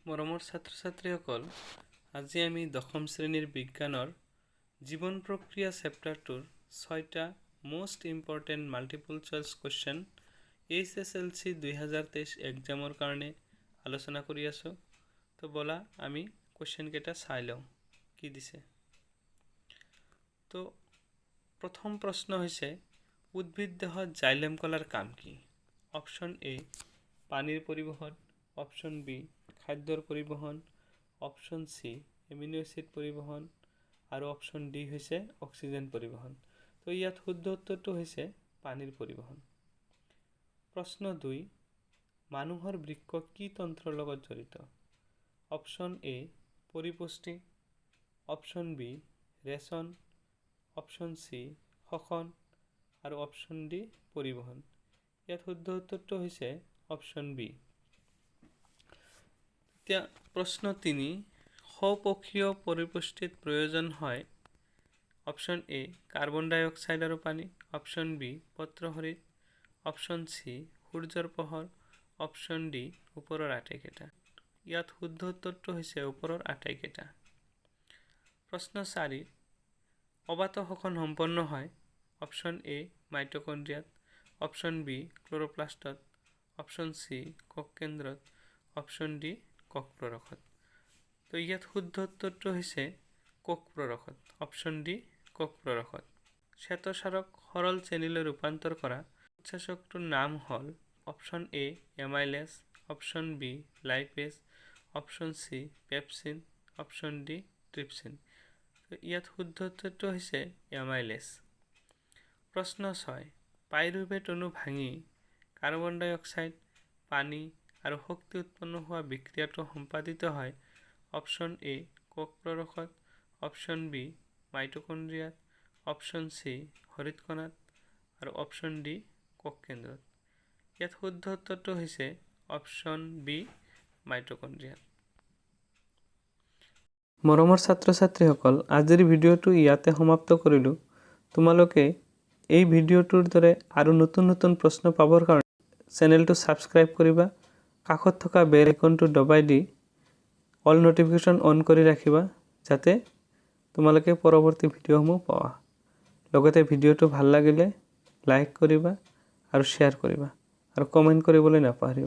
মৰমৰ ছাত্ৰ ছাত্ৰীসকল, আজি আমি দশম শ্ৰেণীৰ বিজ্ঞানৰ জীৱন প্ৰক্ৰিয়া চেপ্টাৰটোৰ 6টা most important multiple choice question HSLC 2023 এক্সামৰ কাৰণে আলোচনা কৰি আছোঁ। তো বলা আমি কুৱেশ্যন কেইটা চাই লওঁ কি দিছে। তো প্ৰথম প্ৰশ্ন হৈছে উদ্ভিদ দেহত জাইলেম কলাৰ কাম কি? অপশ্যন এ পানীৰ পৰিবহণ, অপশ্যন বি খাদ্যৰ পৰিবহণ, অপশ্যন চি এমিনো এচিড পৰিবহণ আৰু অপশ্যন ডি হৈছে অক্সিজেন পৰিবহণ। তো ইয়াত শুদ্ধ উত্তৰটো হৈছে পানীৰ পৰিবহণ। প্ৰশ্ন 2 মানুহৰ বৃক্ক কি তন্ত্ৰৰ লগত জড়িত? অপশ্যন এ পৰিপুষ্টি, অপশ্যন বি ৰেচন, অপশ্যন চি শ্বসন আৰু অপশ্যন ডি পৰিবহণ। ইয়াত শুদ্ধ উত্তৰটো হৈছে অপশ্যন বি। এতিয়া প্ৰশ্ন 3 স্বপক্ষীয় পৰিপুষ্টিত প্ৰয়োজন হয়। Option A carbon dioxide আৰু পানী, অপশ্যন বি পত্ৰহৰিত, অপশ্যন চি সূৰ্যৰ পোহৰ, অপশ্যন ডি ওপৰৰ আটাইকেইটা। ইয়াত শুদ্ধ উত্তৰটো হৈছে ওপৰৰ আটাইকেইটা। প্ৰশ্ন 4 অবাত শ্বসন সম্পন্ন হয়। অপশ্যন এ মাইটকণ্ড্ৰিয়াত, অপশ্যন বি ক্লৰোপ্লাষ্টত, অপশ্যন চি কোষ কেন্দ্ৰত, অপশ্যন ডি কোষ প্ৰৰখত। তো ইয়াত শুদ্ধ উত্তৰটো হৈছে কোষ প্ৰৰখত, অপশ্যন ডি কোষ প্ৰৰখত। শ্বেতসাৰক সৰল চেনিলৈ ৰূপান্তৰ কৰা উৎসেচকটোৰ নাম হ'ল option A amylase, option B lipase, option C pepsin, option D trypsin. ইয়াত শুদ্ধ উত্তৰটো হৈছে এমাইলেজ। প্ৰশ্ন 6 পাইৰুভেট অণু ভাঙি কাৰ্বন ডাই অক্সাইড, পানী আৰু শক্তি উৎপন্ন হোৱা বিক্ৰিয়াটো সম্পাদিত হয়। অপশ্যন এ কোষ প্ৰৰখত, অপশ্যন বি মাইটকণ্ড্ৰিয়াত, অপশ্যন চি হৰিতকণাত আৰু অপশ্যন ডি কোষ কেন্দ্ৰত। ইয়াত শুদ্ধ উত্তৰটো হৈছে অপশ্যন বি মাইটকণ্ড্ৰিয়াত। মৰমৰ ছাত্ৰ ছাত্ৰীসকল, আজিৰ ভিডিঅ'টো ইয়াতে সমাপ্ত কৰিলোঁ। তোমালোকে এই ভিডিঅ'টোৰ দৰে আৰু নতুন নতুন প্ৰশ্ন পাবৰ কাৰণে চেনেলটো ছাবস্ক্ৰাইব কৰিবা, কাষত থকা বেল আইকনটো দবাই দি অল নটিফিকেশ্যন অন কৰি ৰাখিবা যাতে তোমালোকে পৰৱৰ্তী ভিডিঅ'সমূহ পোৱা। লগতে ভিডিঅ'টো ভাল লাগিলে লাইক কৰিবা আৰু শ্বেয়াৰ কৰিবা আৰু কমেণ্ট কৰিবলৈ নাপাহৰিবা।